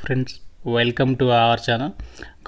Friends, welcome to our channel.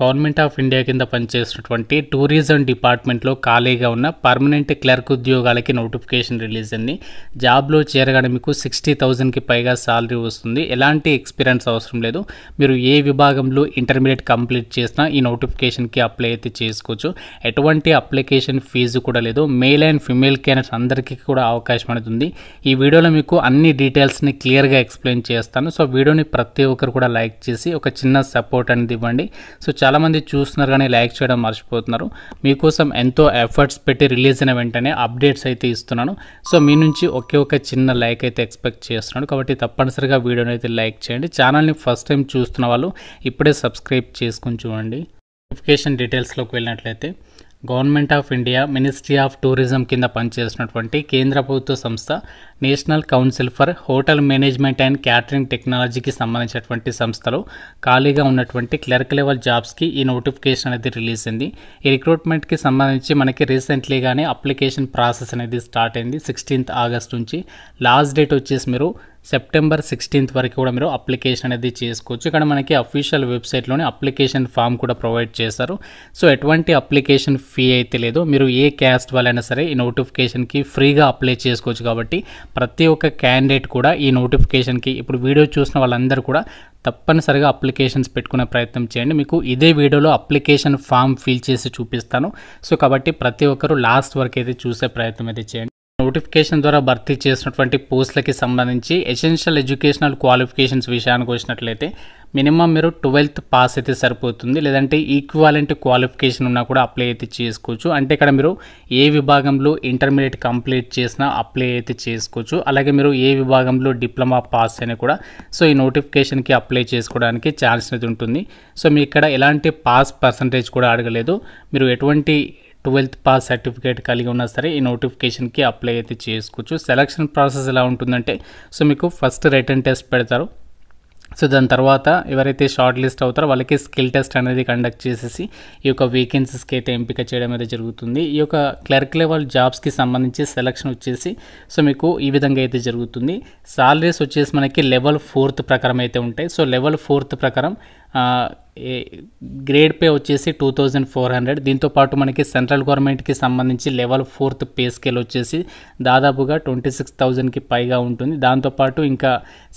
Government of India కింద పనిచేస్తున్నటువంటి tourism డిపార్ట్మెంట్లో ఖాళీగా ఉన్న పర్మనెంట్ క్లర్క్ ఉద్యోగాలకి నోటిఫికేషన్ రిలీజ్ అయింది. జాబ్లో చేరగానే మీకు 60,000కి పైగా శాలరీ వస్తుంది. ఎలాంటి ఎక్స్పీరియన్స్ అవసరం లేదు. మీరు ఏ విభాగంలో ఇంటర్మీడియట్ కంప్లీట్ చేసినా ఈ నోటిఫికేషన్కి అప్లై అయితే చేసుకోవచ్చు. ఎటువంటి అప్లికేషన్ ఫీజు కూడా లేదు. మేల్ అండ్ ఫిమేల్ క్యాండిడేట్స్ అందరికీ కూడా అవకాశం అనేది ఉంది. ఈ వీడియోలో మీకు అన్ని డీటెయిల్స్ని క్లియర్గా ఎక్స్ప్లెయిన్ చేస్తాను. సో వీడియోని ప్రతి ఒక్కరు కూడా లైక్ చేసి ఒక చిన్న సపోర్ట్ అనేది ఇవ్వండి. సో చాలామంది చూస్తున్నారు కానీ లైక్ చేయడం మర్చిపోతున్నారు. మీకోసం ఎంతో ఎఫర్ట్స్ పెట్టి రిలీజ్ అయిన వెంటనే అప్డేట్స్ అయితే ఇస్తున్నాను. సో మీ నుంచి ఒకే ఒక చిన్న లైక్ అయితే ఎక్స్పెక్ట్ చేస్తున్నాను. కాబట్టి తప్పనిసరిగా వీడియోని అయితే లైక్ చేయండి. ఛానల్ని ఫస్ట్ టైం చూస్తున్న వాళ్ళు ఇప్పుడే సబ్స్క్రైబ్ చేసుకుని చూడండి. నోటిఫికేషన్ డీటెయిల్స్లోకి వెళ్ళినట్లయితే government of India ministry of tourism కింద పనిచేస్తున్నటువంటి కేంద్ర ప్రభుత్వ సంస్థ national Council for Hotel Management and Catering టెక్నాలజీకి సంబంధించినటువంటి సంస్థలో ఖాళీగా ఉన్నటువంటి క్లర్క్ లెవెల్ జాబ్స్కి ఈ నోటిఫికేషన్ అనేది రిలీజ్ అయింది. ఈ రిక్రూట్మెంట్కి సంబంధించి మనకి రీసెంట్లీగానే అప్లికేషన్ ప్రాసెస్ అనేది స్టార్ట్ అయింది. 16th ఆగస్ట్ నుంచి లాస్ట్ డేట్ వచ్చేసి మీరు సెప్టెంబర్ 16th వరకు కూడా మీరు అప్లికేషన్ అనేది చేసుకోవచ్చు. ఇక్కడ మనకి అఫీషియల్ వెబ్సైట్లోనే అప్లికేషన్ ఫామ్ కూడా ప్రొవైడ్ చేశారు. సో ఎటువంటి అప్లికేషన్ ఫీ అయితే లేదు. మీరు ఏ క్యాస్ట్ వాళ్ళైనా సరే ఈ నోటిఫికేషన్కి ఫ్రీగా అప్లై చేసుకోవచ్చు. కాబట్టి ప్రతి ఒక్క క్యాండిడేట్ కూడా ఈ నోటిఫికేషన్కి ఇప్పుడు వీడియో చూసిన వాళ్ళందరూ కూడా తప్పనిసరిగా అప్లికేషన్స్ పెట్టుకునే ప్రయత్నం చేయండి. మీకు ఇదే వీడియోలో అప్లికేషన్ ఫామ్ ఫిల్ చేసి చూపిస్తాను. సో కాబట్టి ప్రతి ఒక్కరు లాస్ట్ వరకు అయితే చూసే ప్రయత్నం అయితే చేయండి. నోటిఫికేషన్ ద్వారా భర్తీ చేసినటువంటి పోస్టులకి సంబంధించి ఎసెన్షియల్ ఎడ్యుకేషనల్ క్వాలిఫికేషన్స్ విషయానికి వచ్చినట్లయితే మినిమం మీరు 12th పాస్ అయితే సరిపోతుంది. లేదంటే ఈక్వాలెంట్ క్వాలిఫికేషన్ ఉన్నా కూడా అప్లై అయితే చేసుకోవచ్చు. అంటే ఇక్కడ మీరు ఏ విభాగంలో ఇంటర్మీడియట్ కంప్లీట్ చేసినా అప్లై అయితే చేసుకోవచ్చు. అలాగే మీరు ఏ విభాగంలో డిప్లొమా పాస్ అయినా కూడా సో ఈ నోటిఫికేషన్కి అప్లై చేసుకోవడానికి ఛాన్స్ అనేది ఉంటుంది. సో మీ ఇక్కడ ఎలాంటి పాస్ పర్సంటేజ్ కూడా అడగలేదు. మీరు ఎటువంటి 12th పాస్ సర్టిఫికేట్ కలిగి ఉన్నా సరే ఈ నోటిఫికేషన్కి అప్లై అయితే చేసుకోవచ్చు. సెలక్షన్ ప్రాసెస్ ఎలా ఉంటుందంటే సో మీకు ఫస్ట్ రిటన్ టెస్ట్ పెడతారు. సో దాని తర్వాత ఎవరైతే షార్ట్ లిస్ట్ అవుతారో వాళ్ళకి స్కిల్ టెస్ట్ అనేది కండక్ట్ చేసేసి ఈ యొక్క వేకెన్సీస్కి అయితే ఎంపిక చేయడం అయితే జరుగుతుంది. ఈ యొక్క క్లర్క్ లెవెల్ జాబ్స్కి సంబంధించి సెలక్షన్ వచ్చేసి సో మీకు ఈ విధంగా అయితే జరుగుతుంది. సాలరీస్ వచ్చేసి మనకి లెవెల్ 4th ప్రకారం అయితే ఉంటాయి. సో లెవెల్ 4th ప్రకారం గ్రేడ్ పే వచ్చేసి 2400. దీంతోపాటు మనకి సెంట్రల్ గవర్నమెంట్కి సంబంధించి లెవెల్ 4th పే స్కేల్ వచ్చేసి దాదాపుగా 26,000కి పైగా ఉంటుంది. దాంతోపాటు ఇంకా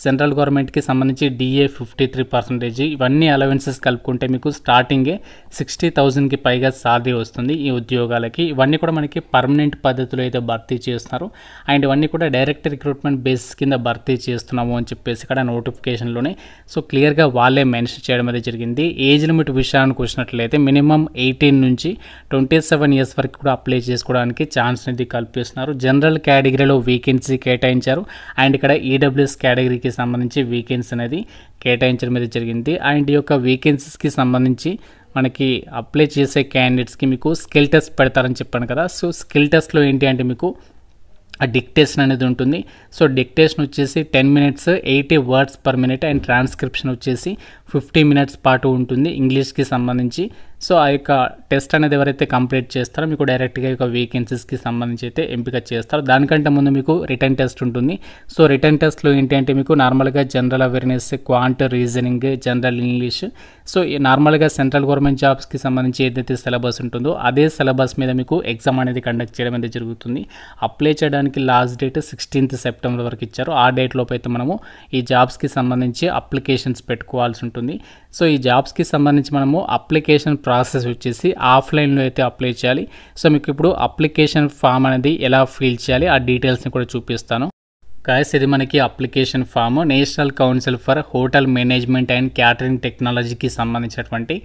సెంట్రల్ గవర్నమెంట్కి సంబంధించి DA 53%. ఇవన్నీ అలవెన్సెస్ కలుపుకుంటే మీకు స్టార్టింగే 60,000కి పైగా సాలరీ వస్తుంది ఈ ఉద్యోగాలకి. ఇవన్నీ కూడా మనకి పర్మనెంట్ పద్ధతిలో అయితే భర్తీ చేస్తున్నారు. అండ్ ఇవన్నీ కూడా డైరెక్ట్ రిక్రూట్మెంట్ బేసిస్ కింద భర్తీ చేస్తున్నాము అని చెప్పేసి ఇక్కడ నోటిఫికేషన్లోనే సో క్లియర్గా వాళ్ళే మెన్షన్ చేయడం అనేది జరిగింది. ఏజ్ లిమిట్ విషయానికి వచ్చినట్లయితే మినిమం 18 నుంచి 27 ఇయర్స్ వరకు కూడా అప్లై చేసుకోవడానికి ఛాన్స్ అనేది కల్పిస్తున్నారు. జనరల్ కేటగిరీలో వేకెన్సీ కేటాయించారు. అండ్ ఇక్కడ EWS కేటగిరీకి సంబంధించి వేకెన్సీ అనేది కేటాయించడం అనేది జరిగింది. అండ్ ఈ యొక్క వేకెన్సీస్కి సంబంధించి మనకి అప్లై చేసే క్యాండిడేట్స్కి మీకు స్కిల్ టెస్ట్ పెడతారని చెప్పాను కదా. సో స్కిల్ టెస్ట్లో ఏంటి అంటే మీకు డిక్టేషన్ అనేది ఉంటుంది. సో డిక్టేషన్ వచ్చేసి 10 minutes 80 words per minute and transcription వచ్చేసి 50 minutes పాటు ఉంటుంది ఇంగ్లీష్కి సంబంధించి. సో ఆ యొక్క టెస్ట్ అనేది ఎవరైతే కంప్లీట్ చేస్తారో మీకు డైరెక్ట్గా ఈ యొక్క వేకెన్సీస్కి సంబంధించి అయితే ఎంపిక చేస్తారు. దానికంటే ముందు మీకు రిటర్న్ టెస్ట్ ఉంటుంది. సో రిటర్న్ టెస్ట్లో ఏంటి అంటే మీకు నార్మల్గా general awareness, quant, reasoning, general English. So నార్మల్గా సెంట్రల్ గవర్నమెంట్ జాబ్స్కి సంబంధించి ఏదైతే సిలబస్ ఉంటుందో అదే సిలబస్ మీద మీకు ఎగ్జామ్ అనేది కండక్ట్ చేయడం అనేది జరుగుతుంది. అప్లై చేయడానికి లాస్ట్ డేట్ 16th సెప్టెంబర్ వరకు ఇచ్చారు. ఆ డేట్ లోపు అయితే మనము ఈ జాబ్స్కి సంబంధించి అప్లికేషన్స్ పెట్టుకోవాల్సి ఉంటుంది. సో ఈ జాబ్స్కి సంబంధించి మనము అప్లికేషన్ ప్రాసెస్ వచ్చేసి ఆఫ్లైన్లో అయితే అప్లై చేయాలి. సో మీకు ఇప్పుడు అప్లికేషన్ ఫామ్ అనేది ఎలా ఫిల్ చేయాలి ఆ డీటెయిల్స్ని కూడా చూపిస్తాను. గాయస్, ఇది మనకి application form National Council for Hotel Management and Catering టెక్నాలజీకి సంబంధించినటువంటి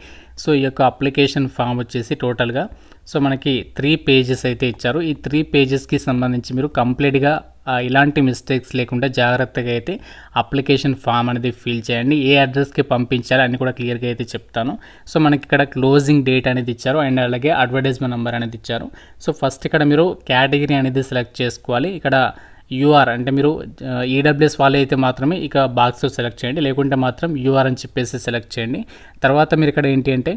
సో ఈ యొక్క అప్లికేషన్ ఫామ్ వచ్చేసి టోటల్గా సో మనకి 3 pages అయితే ఇచ్చారు. ఈ 3 pagesకి సంబంధించి మీరు కంప్లీట్గా ఇలాంటి మిస్టేక్స్ లేకుండా జాగ్రత్తగా అయితే అప్లికేషన్ ఫామ్ అనేది ఫిల్ చేయండి. ఏ అడ్రస్కి పంపించాలి అన్ని కూడా క్లియర్గా అయితే చెప్తాను. సో మనకి ఇక్కడ క్లోజింగ్ డేట్ అనేది ఇచ్చారు అండ్ అలాగే అడ్వర్టైజ్మెంట్ నెంబర్ అనేది ఇచ్చారు. సో ఫస్ట్ ఇక్కడ మీరు కేటగిరీ అనేది సెలెక్ట్ చేసుకోవాలి. ఇక్కడ UR అంటే మీరు EWS వాళ్ళు అయితే మాత్రమే ఇక బాక్స్లో సెలెక్ట్ చేయండి. లేకుంటే మాత్రం UR అని చెప్పేసి సెలెక్ట్ చేయండి. తర్వాత మీరు ఇక్కడ ఏంటి అంటే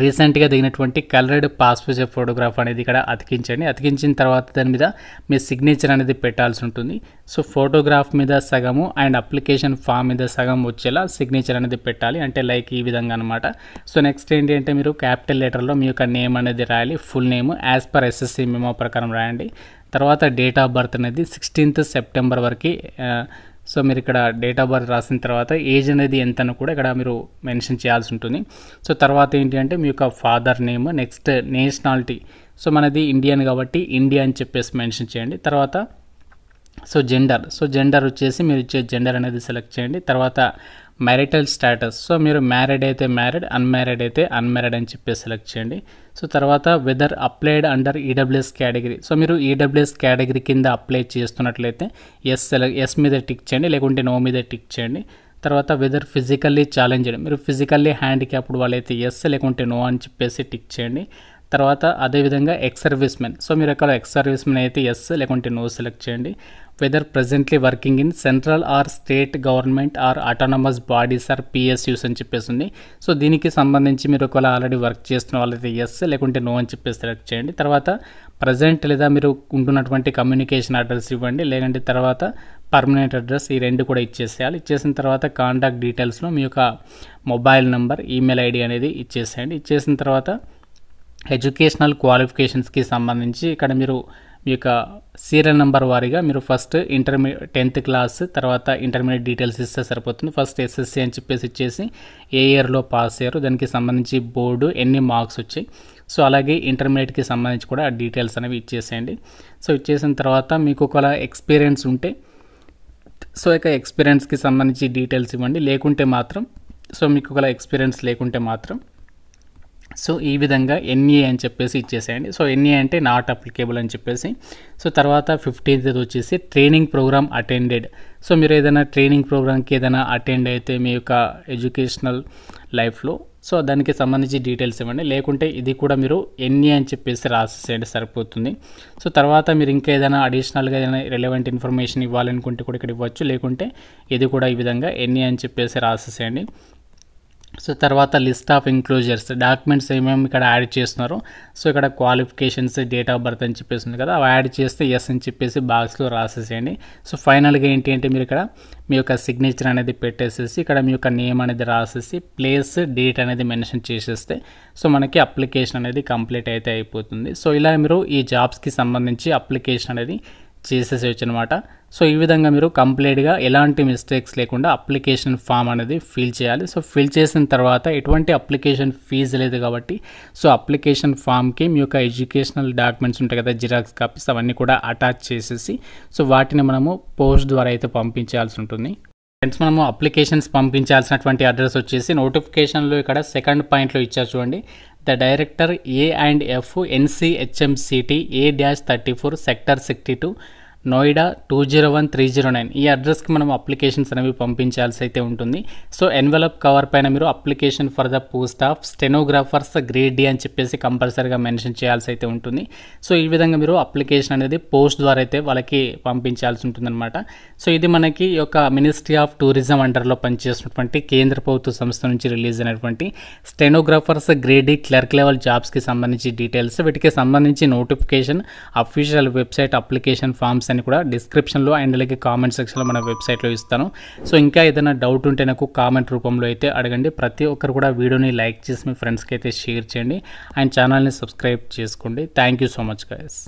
రీసెంట్గా దిగినటువంటి కలర్డ్ పాస్పోర్ట్ సైజ్ ఫోటోగ్రాఫ్ అనేది ఇక్కడ అతికించండి. అతికించిన తర్వాత దాని మీద మీ సిగ్నేచర్ అనేది పెట్టాల్సి ఉంటుంది. సో ఫోటోగ్రాఫ్ మీద సగము అండ్ అప్లికేషన్ ఫామ్ మీద సగం వచ్చేలా సిగ్నేచర్ అనేది పెట్టాలి, అంటే లైక్ ఈ విధంగా అనమాట. సో నెక్స్ట్ ఏంటి అంటే మీరు క్యాపిటల్ లెటర్లో మీ యొక్క నేమ్ అనేది రాయాలి, full name as per SSC memo ప్రకారం రాయండి. తర్వాత డేట్ ఆఫ్ బర్త్ అనేది 16th సెప్టెంబర్ వరకు. సో మీరు ఇక్కడ డేట్ ఆఫ్ బర్త్ రాసిన తర్వాత ఏజ్ అనేది ఎంతను కూడా ఇక్కడ మీరు మెన్షన్ చేయాల్సి ఉంటుంది. సో తర్వాత ఏంటి అంటే మీ యొక్క father name, next nationality. So మనది ఇండియన్ కాబట్టి ఇండియా అని చెప్పేసి మెన్షన్ చేయండి. తర్వాత జెండర్ వచ్చేసి మీరు ఇచ్చే జెండర్ అనేది సెలెక్ట్ చేయండి. తర్వాత మ్యారిటల్ స్టేటస్, సో మీరు మ్యారీడ్ అయితే మ్యారీడ్, అన్మ్యారీడ్ అయితే అన్మ్యారీడ్ అని చెప్పేసి సెలెక్ట్ చేయండి. సో తర్వాత whether applied under EWS category, so మీరు ఈడబ్ల్యూఎస్ కేటగిరీ కింద అప్లై చేస్తున్నట్లయితే ఎస్ మీద టిక్ చేయండి, లేకుంటే నో మీద టిక్ చేయండి. తర్వాత వెదర్ ఫిజికల్లీ ఛాలెంజ్డ్, మీరు ఫిజికల్లీ హ్యాండిక్యాప్డ్ వాళ్ళైతే ఎస్ లేకుంటే నో అని చెప్పేసి టిక్ చేయండి. తర్వాత అదేవిధంగా ఎక్స్ సర్వీస్ మెన్, సో మీరు ఇక్కడ ఎక్స్ సర్వీస్ మెన్ అయితే ఎస్ లేకుంటే నో సెలెక్ట్ చేయండి. Whether presently working in central or state government or autonomous bodies or PSUs అని చెప్పేసి ఉంది. సో దీనికి సంబంధించి మీరు ఒకవేళ ఆల్రెడీ వర్క్ చేస్తున్న వాళ్ళైతే ఎస్ లేకుంటే నో అని చెప్పేసి సెలెక్ట్ చేయండి. తర్వాత ప్రజెంట్ లేదా మీరు ఉంటున్నటువంటి కమ్యూనికేషన్ అడ్రస్ ఇవ్వండి, లేదంటే తర్వాత పర్మనెంట్ అడ్రస్, ఈ రెండు కూడా ఇచ్చేసేయాలి. ఇచ్చేసిన తర్వాత కాంటాక్ట్ డీటెయిల్స్లో మీ యొక్క మొబైల్ నెంబర్, ఈమెయిల్ ఐడి అనేది ఇచ్చేసేయండి. ఇచ్చేసిన తర్వాత ఎడ్యుకేషనల్ క్వాలిఫికేషన్స్కి సంబంధించి ఇక్కడ మీరు మీ యొక్క సీరియల్ నెంబర్ వారీగా మీరు ఫస్ట్ 10th క్లాస్, తర్వాత ఇంటర్మీడియట్ డీటెయిల్స్ ఇస్తే సరిపోతుంది. ఫస్ట్ ఎస్ఎస్సి అని చెప్పేసి ఇచ్చేసి ఏ ఇయర్లో పాస్ అయ్యారు, దానికి సంబంధించి బోర్డు, ఎన్ని మార్క్స్ వచ్చాయి, సో అలాగే ఇంటర్మీడియట్కి సంబంధించి కూడా ఆ డీటెయిల్స్ అనేవి ఇచ్చేసేయండి. సో ఇచ్చేసిన తర్వాత మీకు ఒకవేళ ఎక్స్పీరియన్స్ ఉంటే సో ఇక ఎక్స్పీరియన్స్కి సంబంధించి డీటెయిల్స్ ఇవ్వండి, లేకుంటే మాత్రం సో మీకు ఒకవేళ ఎక్స్పీరియన్స్ లేకుంటే మాత్రం సో ఈ విధంగా ఎన్ఏ అని చెప్పేసి ఇచ్చేసేయండి. సో ఎన్ఏ అంటే నాట్ అప్లికేబుల్ అని చెప్పేసి. సో తర్వాత 15th వచ్చేసి ట్రైనింగ్ ప్రోగ్రామ్ అటెండెడ్, సో మీరు ఏదైనా ట్రైనింగ్ ప్రోగ్రామ్కి ఏదైనా అటెండ్ అయితే మీ యొక్క ఎడ్యుకేషనల్ లైఫ్లో సో దానికి సంబంధించి డీటెయిల్స్ ఇవ్వండి, లేకుంటే ఇది కూడా మీరు ఎన్ఏ అని చెప్పేసి రాసేసేయండి సరిపోతుంది. సో తర్వాత మీరు ఇంకా ఏదైనా అడిషనల్గా ఏదైనా రిలవెంట్ ఇన్ఫర్మేషన్ ఇవ్వాలనుకుంటే కూడా ఇక్కడ ఇవ్వచ్చు, లేకుంటే ఇది కూడా ఈ విధంగా ఎన్ఏ అని చెప్పేసి రాసేసేయండి. సో తర్వాత లిస్ట్ ఆఫ్ ఇంక్లోజర్స్, డాక్యుమెంట్స్ ఏమేమి ఇక్కడ యాడ్ చేస్తున్నారో, సో ఇక్కడ క్వాలిఫికేషన్స్, డేట్ ఆఫ్ బర్త్ అని చెప్పేసి ఉంది కదా, అవి యాడ్ చేస్తే ఎస్ అని చెప్పేసి బాక్స్లో రాసేసేయండి. సో ఫైనల్గా ఏంటి అంటే మీరు ఇక్కడ మీ యొక్క సిగ్నేచర్ అనేది పెట్టేసేసి ఇక్కడ మీ యొక్క నేమ్ అనేది రాసేసి ప్లేస్, డేట్ అనేది మెన్షన్ చేసేస్తే సో మనకి అప్లికేషన్ అనేది కంప్లీట్ అయితే అయిపోతుంది. సో ఇలా మీరు ఈ జాబ్స్కి సంబంధించి అప్లికేషన్ అనేది చేసేసేయచ్చు అనమాట. సో ఈ విధంగా మీరు కంప్లీట్గా ఎలాంటి మిస్టేక్స్ లేకుండా అప్లికేషన్ ఫామ్ అనేది ఫిల్ చేయాలి. సో ఫిల్ చేసిన తర్వాత ఎటువంటి అప్లికేషన్ ఫీజు లేదు కాబట్టి సో అప్లికేషన్ ఫామ్కి మీ యొక్క ఎడ్యుకేషనల్ డాక్యుమెంట్స్ ఉంటాయి కదా, జిరాక్స్ కాపీస్, అవన్నీ కూడా అటాచ్ చేసేసి సో వాటిని మనము పోస్ట్ ద్వారా అయితే పంపించాల్సి ఉంటుంది. ఫ్రెండ్స్, మనము అప్లికేషన్స్ పంపించాల్సినటువంటి అడ్రస్ వచ్చేసి నోటిఫికేషన్లో ఇక్కడ సెకండ్ పాయింట్లో ఇచ్చారు చూడండి, the director A&F NCHMCT A-34 sector 62 Noida 201-309 ఈ అడ్రస్కి మనం అప్లికేషన్స్ అనేవి పంపించాల్సి అయితే ఉంటుంది. సో ఎన్వలప్ కవర్ పైన మీరు application for the post of stenographers grade D అని చెప్పేసి కంపల్సరీగా మెన్షన్ చేయాల్సి అయితే ఉంటుంది. సో ఈ విధంగా మీరు అప్లికేషన్ అనేది పోస్ట్ ద్వారా అయితే వాళ్ళకి పంపించాల్సి ఉంటుందన్నమాట. సో ఇది మనకి ఈ యొక్క మినిస్ట్రీ ఆఫ్ టూరిజం అండర్లో పనిచేసినటువంటి కేంద్ర ప్రభుత్వ సంస్థ నుంచి రిలీజ్ అయినటువంటి stenographers grade D clerk level జాబ్స్కి సంబంధించి డీటెయిల్స్, వీటికి సంబంధించి notification, official website, application forms అని కూడా డిస్క్రిప్షన్లో అండ్ అలాగే కామెంట్ సెక్షన్లో మన వెబ్సైట్లో ఇస్తాను. సో ఇంకా ఏదైనా డౌట్ ఉంటే నాకు కామెంట్ రూపంలో అయితే అడగండి. ప్రతి ఒక్కరు కూడా వీడియోని లైక్ చేసి మీ ఫ్రెండ్స్కి అయితే షేర్ చేయండి అండ్ ఛానల్ని సబ్స్క్రైబ్ చేసుకోండి. Thank you so much guys.